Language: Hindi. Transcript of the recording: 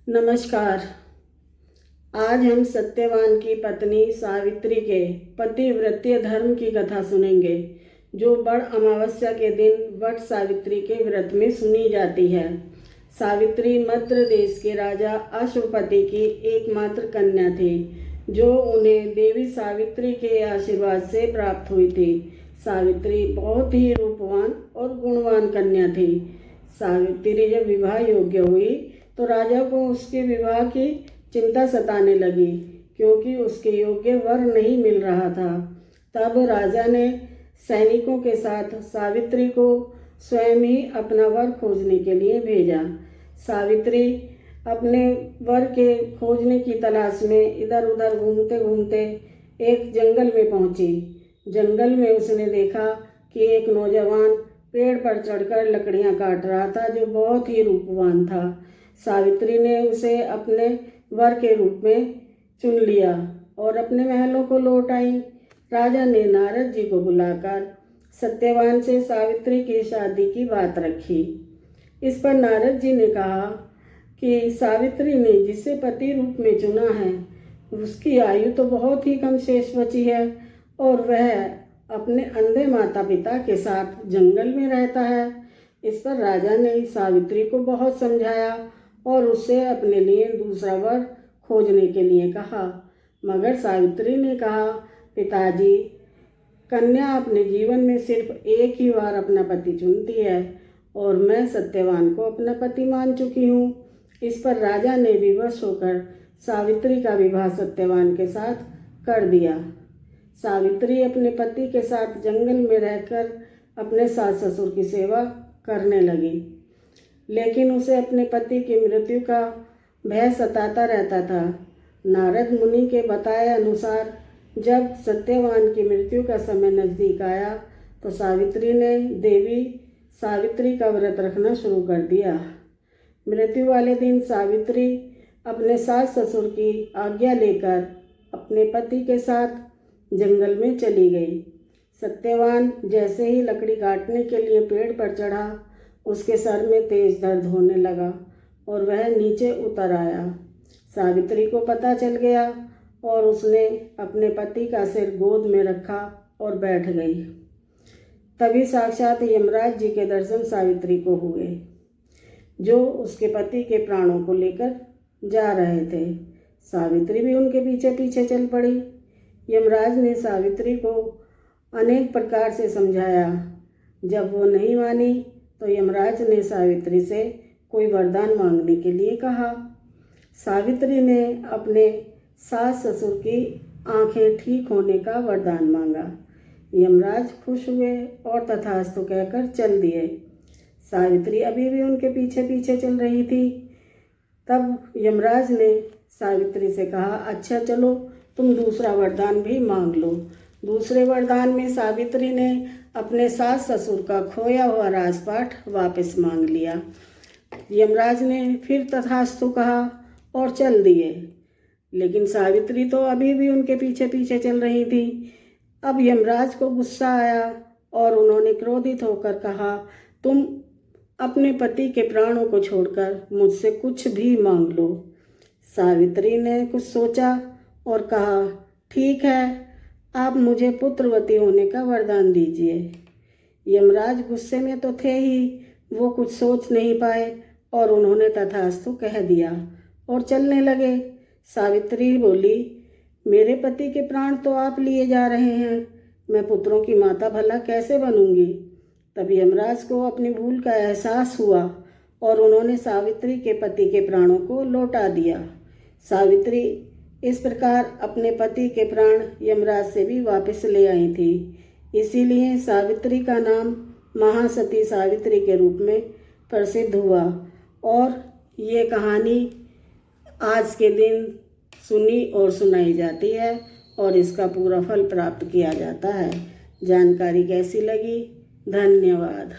नमस्कार। आज हम सत्यवान की पत्नी सावित्री के पतिव्रतीय धर्म की कथा सुनेंगे, जो बड़ अमावस्या के दिन वट सावित्री के व्रत में सुनी जाती है। सावित्री मद्र देश के राजा अश्वपति की एकमात्र कन्या थी, जो उन्हें देवी सावित्री के आशीर्वाद से प्राप्त हुई थी। सावित्री बहुत ही रूपवान और गुणवान कन्या थी। सावित्री जब विवाह योग्य हुई तो राजा को उसके विवाह की चिंता सताने लगी, क्योंकि उसके योग्य वर नहीं मिल रहा था। तब राजा ने सैनिकों के साथ सावित्री को स्वयं ही अपना वर खोजने के लिए भेजा। सावित्री अपने वर के खोजने की तलाश में इधर उधर घूमते घूमते एक जंगल में पहुंची। जंगल में उसने देखा कि एक नौजवान पेड़ पर चढ़कर लकड़ियां काट रहा था, जो बहुत ही रूपवान था। सावित्री ने उसे अपने वर के रूप में चुन लिया और अपने महलों को लौट आई। राजा ने नारद जी को बुलाकर सत्यवान से सावित्री की शादी की बात रखी। इस पर नारद जी ने कहा कि सावित्री ने जिसे पति रूप में चुना है, उसकी आयु तो बहुत ही कम शेष बची है और वह अपने अंधे माता पिता के साथ जंगल में रहता है। इस पर राजा ने सावित्री को बहुत समझाया और उससे अपने लिए दूसरा वर खोजने के लिए कहा, मगर सावित्री ने कहा, पिताजी, कन्या अपने जीवन में सिर्फ एक ही बार अपना पति चुनती है और मैं सत्यवान को अपना पति मान चुकी हूँ। इस पर राजा ने विवश होकर सावित्री का विवाह सत्यवान के साथ कर दिया। सावित्री अपने पति के साथ जंगल में रहकर अपने सास ससुर की सेवा करने लगी, लेकिन उसे अपने पति की मृत्यु का भय सताता रहता था। नारद मुनि के बताए अनुसार जब सत्यवान की मृत्यु का समय नज़दीक आया तो सावित्री ने देवी सावित्री का व्रत रखना शुरू कर दिया। मृत्यु वाले दिन सावित्री अपने सास ससुर की आज्ञा लेकर अपने पति के साथ जंगल में चली गई। सत्यवान जैसे ही लकड़ी काटने के लिए पेड़ पर चढ़ा, उसके सर में तेज दर्द होने लगा और वह नीचे उतर आया। सावित्री को पता चल गया और उसने अपने पति का सिर गोद में रखा और बैठ गई। तभी साक्षात यमराज जी के दर्शन सावित्री को हुए, जो उसके पति के प्राणों को लेकर जा रहे थे। सावित्री भी उनके पीछे पीछे चल पड़ी। यमराज ने सावित्री को अनेक प्रकार से समझाया। जब वो नहीं मानी तो यमराज ने सावित्री से कोई वरदान मांगने के लिए कहा। सावित्री ने अपने सास ससुर की आंखें ठीक होने का वरदान मांगा। यमराज खुश हुए और तथास्तु कहकर चल दिए। सावित्री अभी भी उनके पीछे पीछे चल रही थी। तब यमराज ने सावित्री से कहा, अच्छा चलो, तुम दूसरा वरदान भी मांग लो। दूसरे वरदान में सावित्री ने अपने सास ससुर का खोया हुआ राजपाट वापस मांग लिया। यमराज ने फिर तथास्तु कहा और चल दिए, लेकिन सावित्री तो अभी भी उनके पीछे पीछे चल रही थी। अब यमराज को गुस्सा आया और उन्होंने क्रोधित होकर कहा, तुम अपने पति के प्राणों को छोड़कर मुझसे कुछ भी मांग लो। सावित्री ने कुछ सोचा और कहा, ठीक है, आप मुझे पुत्रवती होने का वरदान दीजिए। यमराज गुस्से में तो थे ही, वो कुछ सोच नहीं पाए और उन्होंने तथास्तु कह दिया और चलने लगे। सावित्री बोली, मेरे पति के प्राण तो आप लिए जा रहे हैं, मैं पुत्रों की माता भला कैसे बनूंगी। तब यमराज को अपनी भूल का एहसास हुआ और उन्होंने सावित्री के पति के प्राणों को लौटा दिया। सावित्री इस प्रकार अपने पति के प्राण यमराज से भी वापस ले आई थी। इसीलिए सावित्री का नाम महासती सावित्री के रूप में प्रसिद्ध हुआ और ये कहानी आज के दिन सुनी और सुनाई जाती है और इसका पूरा फल प्राप्त किया जाता है। जानकारी कैसी लगी? धन्यवाद।